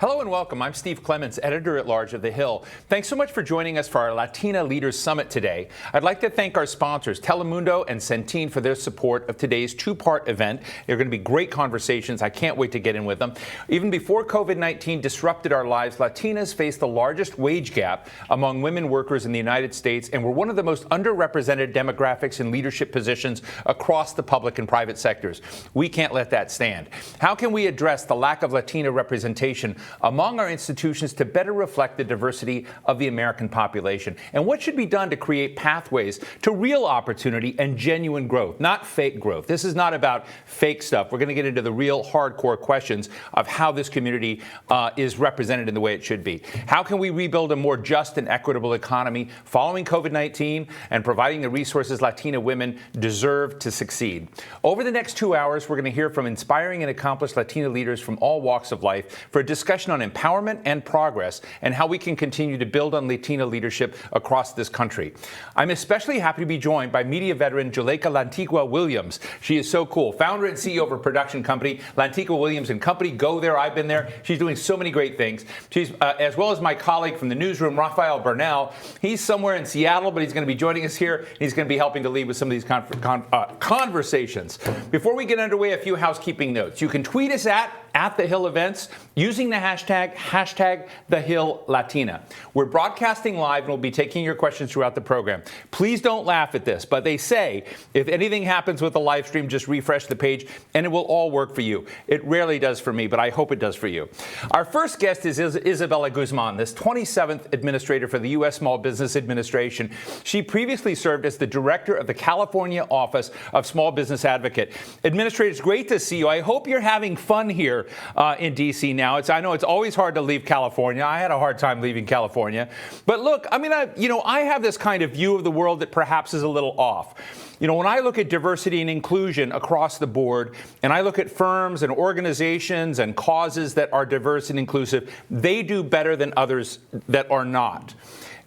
Hello and welcome. I'm Steve Clemons, editor-at-large of The Hill. Thanks so much for joining us for our Latina Leaders Summit today. I'd like to thank our sponsors, Telemundo and Centene, for their support of today's two-part event. They're going to be great conversations. I can't wait to get in with them. Even before COVID-19 disrupted our lives, Latinas face the largest wage gap among women workers in the United States, and we're one of the most underrepresented demographics in leadership positions across the public and private sectors. We can't let that stand. How can we address the lack of Latina representation among our institutions to better reflect the diversity of the American population? And what should be done to create pathways to real opportunity and genuine growth, not fake growth? This is not about fake stuff. We're going to get into the real hardcore questions of how this community is represented in the way it should be. How can we rebuild a more just and equitable economy following COVID-19 and providing the resources Latina women deserve to succeed? Over the next 2 hours, we're going to hear from inspiring and accomplished Latina leaders from all walks of life for a discussion on empowerment and progress and how we can continue to build on Latina leadership across this country. I'm especially happy to be joined by media veteran Juleyka Lantigua Williams. She is so cool. Founder and CEO of a production company, Lantigua Williams and Company. Go there. I've been there. She's doing so many great things. She's, as well as my colleague from the newsroom, Rafael Bernal. He's somewhere in Seattle, but he's going to be joining us here. He's going to be helping to lead with some of these conversations. Before we get underway, a few housekeeping notes. You can tweet us at The Hill Events using the hashtag The Hill Latina. We're broadcasting live and we'll be taking your questions throughout the program. Please don't laugh at this, but they say if anything happens with the live stream, just refresh the page and it will all work for you. It rarely does for me, but I hope it does for you. Our first guest is Isabella Guzman, this 27th administrator for the U.S. Small Business Administration. She previously served as the director of the California Office of Small Business Advocate. Administrator, it's great to see you. I hope you're having fun here in D.C. now. I know it's always hard to leave California. I had a hard time leaving California. But look, I mean, I have this kind of view of the world that perhaps is a little off. You know, when I look at diversity and inclusion across the board, and I look at firms and organizations and causes that are diverse and inclusive, they do better than others that are not.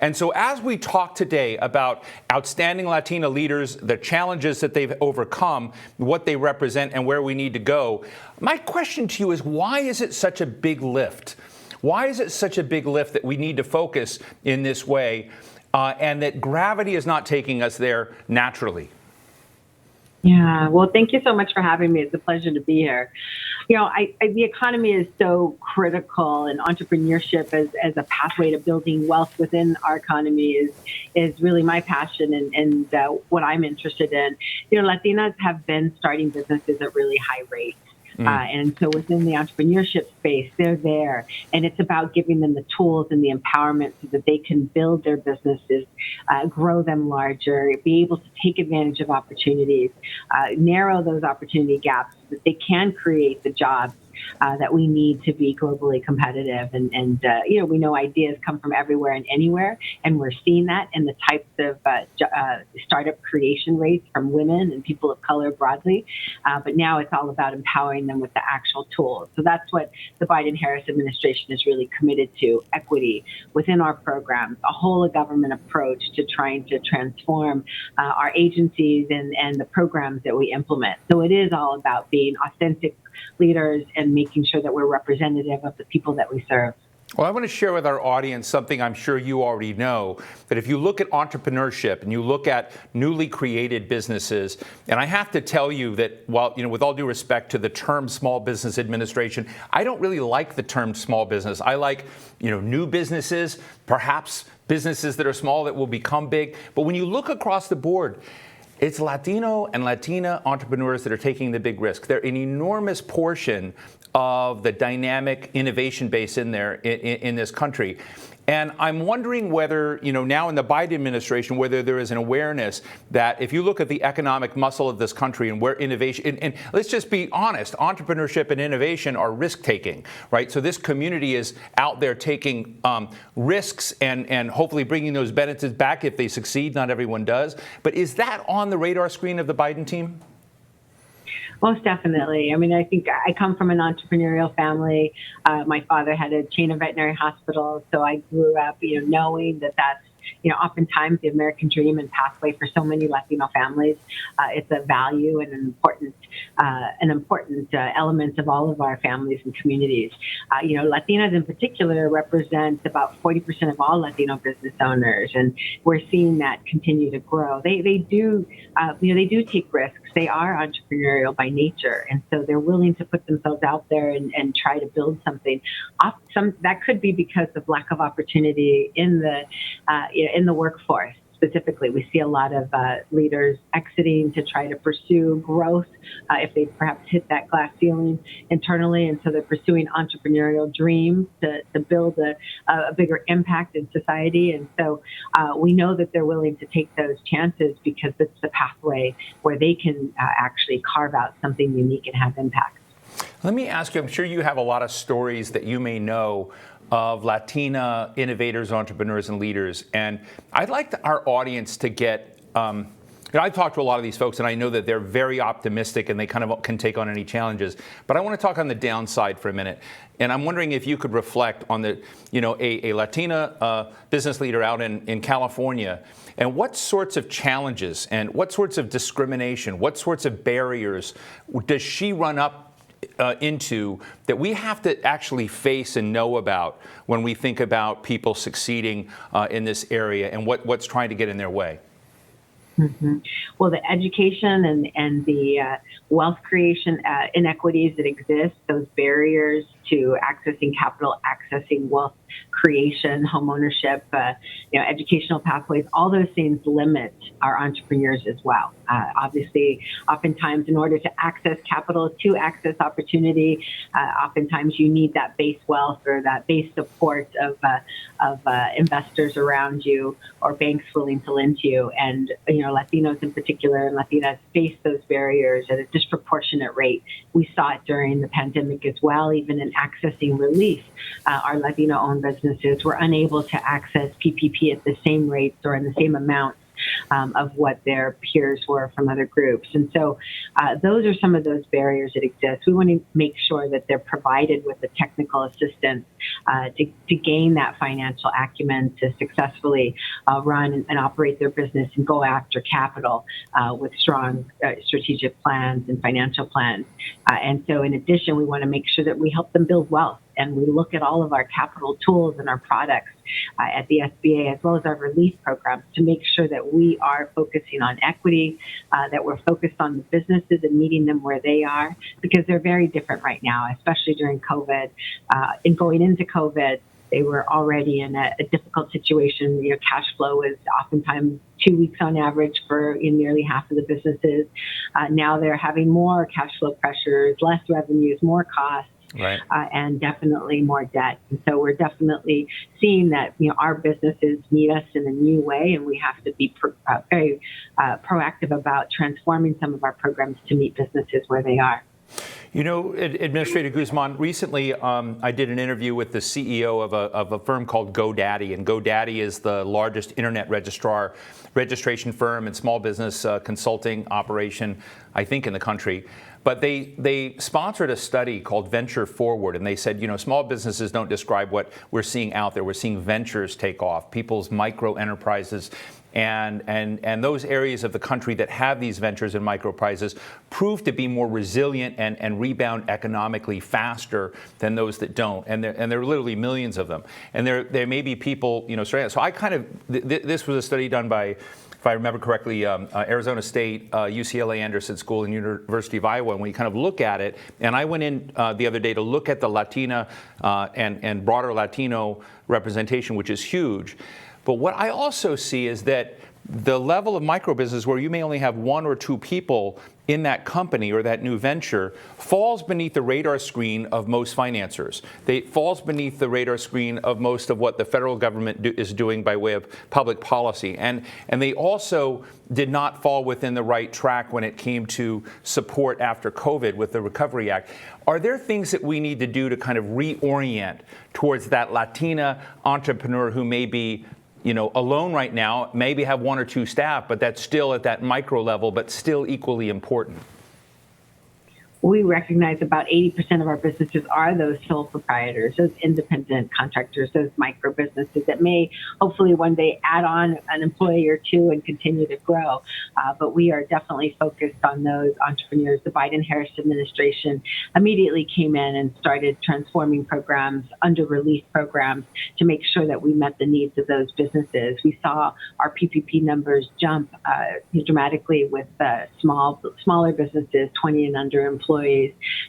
And so as we talk today about outstanding Latina leaders, the challenges that they've overcome, what they represent, and where we need to go, my question to you is, why is it such a big lift? Why is it such a big lift that we need to focus in this way, and that gravity is not taking us there naturally? Yeah, well, thank you so much for having me. It's a pleasure to be here. You know, the economy is so critical, and entrepreneurship as a pathway to building wealth within our economy is really my passion and what I'm interested in. You know, Latinas have been starting businesses at really high rates. And so within the entrepreneurship space, they're there. And it's about giving them the tools and the empowerment so that they can build their businesses, grow them larger, be able to take advantage of opportunities, narrow those opportunity gaps so that they can create the jobs that we need to be globally competitive. And you know, we know ideas come from everywhere and anywhere, and we're seeing that in the types of startup creation rates from women and people of color broadly. But now it's all about empowering them with the actual tools. So that's what the Biden-Harris administration is really committed to: equity within our programs, a whole of government approach to trying to transform our agencies and the programs that we implement. So it is all about being authentic leaders and making sure that we're representative of the people that we serve. Well, I want to share with our audience something I'm sure you already know, that if you look at entrepreneurship and you look at newly created businesses, and I have to tell you that, while, you know, with all due respect to the term small business administration, I don't really like the term small business. I like, you know, new businesses, perhaps businesses that are small that will become big. But when you look across the board, it's Latino and Latina entrepreneurs that are taking the big risk. They're an enormous portion of the dynamic innovation base in there in this country. And I'm wondering whether, you know, now in the Biden administration, whether there is an awareness that if you look at the economic muscle of this country and where innovation, and let's just be honest, entrepreneurship and innovation are risk-taking, right? So this community is out there taking risks and hopefully bringing those benefits back if they succeed. Not everyone does. But is that on the radar screen of the Biden team? Most definitely. I mean, I think I come from an entrepreneurial family. My father had a chain of veterinary hospitals, so I grew up, you know, knowing that that's oftentimes the American dream and pathway for so many Latino families, it's a value and an important element of all of our families and communities. Latinas in particular represent about 40% of all Latino business owners, and we're seeing that continue to grow. They do take risks. They are entrepreneurial by nature, and so they're willing to put themselves out there and try to build something. That could be because of lack of opportunity in the workforce. Specifically, we see a lot of leaders exiting to try to pursue growth if they perhaps hit that glass ceiling internally, and so they're pursuing entrepreneurial dreams to build a bigger impact in society. And so we know that they're willing to take those chances because it's the pathway where they can actually carve out something unique and have impact. Let me ask you, I'm sure you have a lot of stories that you may know of Latina innovators, entrepreneurs, and leaders. And I'd like our audience to get, I've talked to a lot of these folks, and I know that they're very optimistic and they kind of can take on any challenges. But I want to talk on the downside for a minute. And I'm wondering if you could reflect on a Latina business leader out in California, and what sorts of challenges and what sorts of discrimination, what sorts of barriers does she run up into that we have to actually face and know about when we think about people succeeding in this area and what's trying to get in their way? Mm-hmm. Well, the education and the wealth creation inequities that exist, those barriers to accessing capital, accessing wealth creation, home ownership, educational pathways, all those things limit our entrepreneurs as well. Obviously, oftentimes in order to access capital, to access opportunity, oftentimes you need that base wealth or that base support of investors around you or banks willing to lend to you. And, Latinos in particular and Latinas face those barriers at a disproportionate rate. We saw it during the pandemic as well, even in accessing relief. Our Latino-owned businesses were unable to access PPP at the same rates or in the same amounts of what their peers were from other groups. And so those are some of those barriers that exist. We want to make sure that they're provided with the technical assistance to gain that financial acumen to successfully run and operate their business and go after capital with strong strategic plans and financial plans. And so in addition, we want to make sure that we help them build wealth. And we look at all of our capital tools and our products at the SBA, as well as our relief programs, to make sure that we are focusing on equity, that we're focused on the businesses and meeting them where they are, because they're very different right now, especially during COVID. And going into COVID, they were already in a difficult situation. Cash flow was oftentimes 2 weeks on average for nearly half of the businesses. Now they're having more cash flow pressures, less revenues, more costs. Right. And definitely more debt. And so we're definitely seeing that our businesses need us in a new way, and we have to be very proactive about transforming some of our programs to meet businesses where they are. Administrator Guzman, recently I did an interview with the CEO of a firm called GoDaddy, and GoDaddy is the largest internet registration firm and small business consulting operation, I think, in the country. But they sponsored a study called Venture Forward, and they said, small businesses don't describe what we're seeing out there. We're seeing ventures take off, people's micro enterprises, and those areas of the country that have these ventures and microenterprises prove to be more resilient and rebound economically faster than those that don't. And there are literally millions of them. And there may be people, so I this was a study done by, if I remember correctly, Arizona State, UCLA Anderson School, and University of Iowa. And when you kind of look at it, and I went in the other day to look at the Latina and broader Latino representation, which is huge. But what I also see is that the level of micro business where you may only have one or two people in that company or that new venture falls beneath the radar screen of most financiers. It falls beneath the radar screen of most of what the federal government is doing by way of public policy. And they also did not fall within the right track when it came to support after COVID with the Recovery Act. Are there things that we need to do to kind of reorient towards that Latina entrepreneur who may be alone right now, maybe have one or two staff, but that's still at that micro level, but still equally important? we recognize about 80% of our businesses are those sole proprietors, those independent contractors, those micro businesses that may hopefully one day add on an employee or two and continue to grow. But we are definitely focused on those entrepreneurs. The Biden-Harris administration immediately came in and started transforming programs, under relief programs, to make sure that we met the needs of those businesses. We saw our PPP numbers jump dramatically with smaller businesses, 20 and under employees,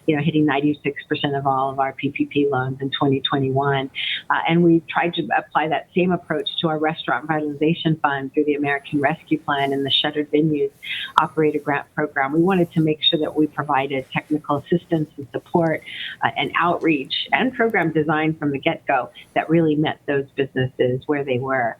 hitting 96% of all of our PPP loans in 2021. And we tried to apply that same approach to our restaurant revitalization fund through the American Rescue Plan and the Shuttered Venues Operator Grant Program. We wanted to make sure that we provided technical assistance and support and outreach and program design from the get-go that really met those businesses where they were.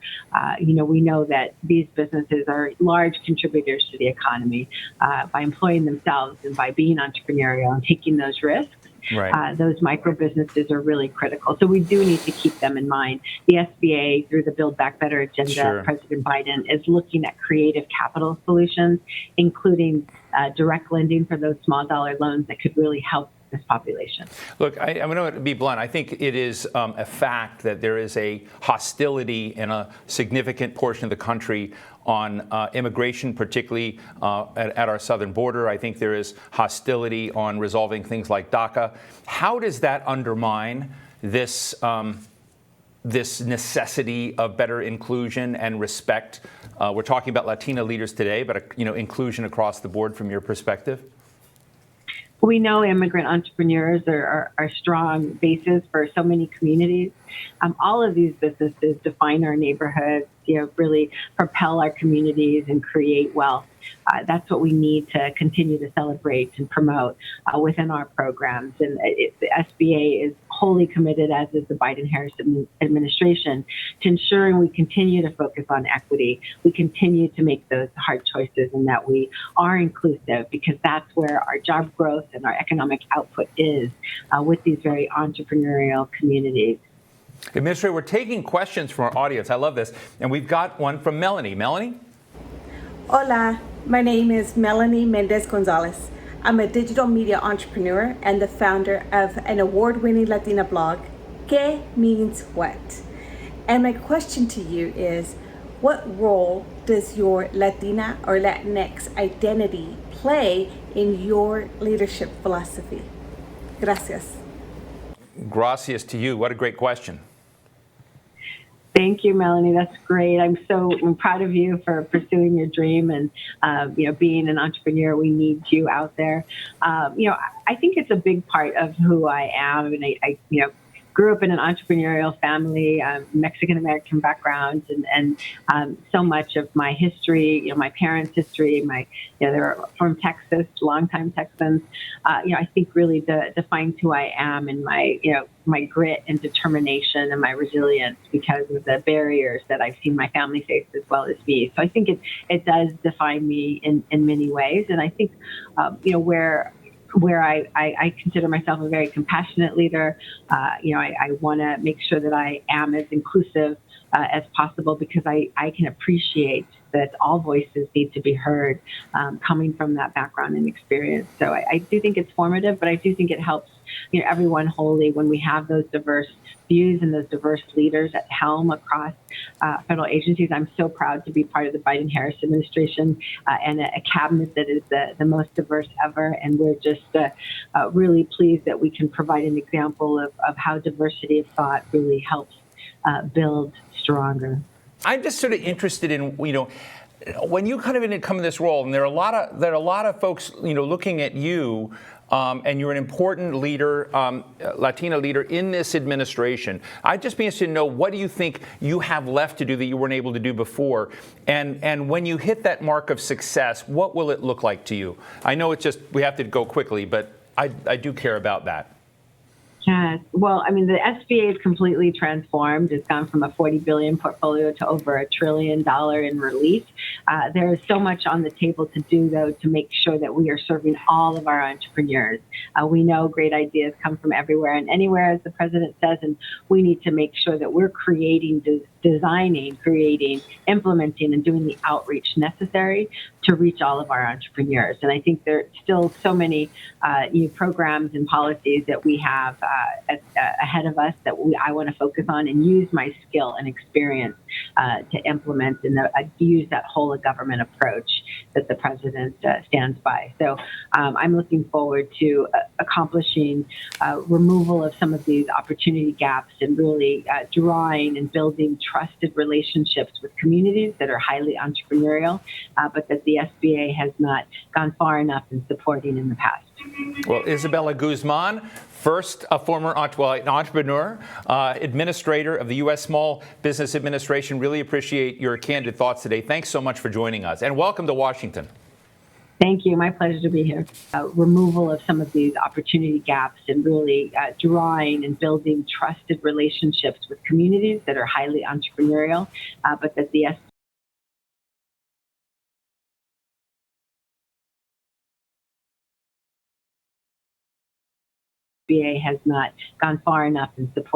We know that these businesses are large contributors to the economy by employing themselves and by being entrepreneurial and taking those risks. Right. Those micro businesses are really critical. So we do need to keep them in mind. The SBA, through the Build Back Better agenda, Sure. President Biden is looking at creative capital solutions, including direct lending for those small dollar loans that could really help this population. Look, I'm going to be blunt. I think it is a fact that there is a hostility in a significant portion of the country on immigration, particularly at our southern border. I think there is hostility on resolving things like DACA. How does that undermine this necessity of better inclusion and respect? We're talking about Latina leaders today, but inclusion across the board from your perspective. We know immigrant entrepreneurs are strong bases for so many communities. All of these businesses define our neighborhoods, really propel our communities and create wealth. That's what we need to continue to celebrate and promote within our programs. And the SBA is wholly committed, as is the Biden-Harris administration, to ensuring we continue to focus on equity. We continue to make those hard choices and that we are inclusive, because that's where our job growth and our economic output is with these very entrepreneurial communities. Administrator, we're taking questions from our audience. I love this. And we've got one from Melanie. Melanie? Hola, my name is Melanie Mendez Gonzalez. I'm a digital media entrepreneur and the founder of an award-winning Latina blog, ¿Qué means what? And my question to you is, what role does your Latina or Latinx identity play in your leadership philosophy? Gracias. Gracias to you. What a great question. Thank you, Melanie. That's great. I'm proud of you for pursuing your dream and, being an entrepreneur. We need you out there. I think it's a big part of who I am. And I grew up in an entrepreneurial family, Mexican-American background, and so much of my history, my parents' history, they're from Texas, longtime Texans, I think really defines who I am and my grit and determination and my resilience because of the barriers that I've seen my family face as well as me. So I think it does define me in many ways. And I think, where I consider myself a very compassionate leader. I want to make sure that I am as inclusive as possible, because I can appreciate that all voices need to be heard coming from that background and experience. So I do think it's formative, but I do think it helps everyone wholly when we have those diverse views and those diverse leaders at helm across federal agencies. I'm so proud to be part of the Biden-Harris administration and a cabinet that is the most diverse ever. And we're just really pleased that we can provide an example of how diversity of thought really helps build stronger. I'm just sort of interested in, when you kind of come in this role, and there are a lot of folks, looking at you, and you're an important leader, Latina leader in this administration. I'd just be interested to know, what do you think you have left to do that you weren't able to do before? And when you hit that mark of success, what will it look like to you? I know we have to go quickly, but I do care about that. Yes. Well, the SBA is completely transformed. It's gone from a $40 billion portfolio to over $1 trillion in relief. There is so much on the table to do, though, to make sure that we are serving all of our entrepreneurs. We know great ideas come from everywhere and anywhere, as the president says, and we need to make sure that we're creating designing, creating, implementing, and doing the outreach necessary to reach all of our entrepreneurs. And I think there are still so many new programs and policies that we have ahead of us that I want to focus on and use my skill and experience to implement and use that whole of government approach that the president stands by. So I'm looking forward to accomplishing removal of some of these opportunity gaps and really drawing and building trusted relationships with communities that are highly entrepreneurial, but that the SBA has not gone far enough in supporting in the past. Well, Isabella Guzman, first a former an entrepreneur, administrator of the U.S. Small Business Administration. Really appreciate your candid thoughts today. Thanks so much for joining us, and welcome to Washington. Thank you. My pleasure to be here. Removal of some of these opportunity gaps and really drawing and building trusted relationships with communities that are highly entrepreneurial, but that the SBA has not gone far enough in support.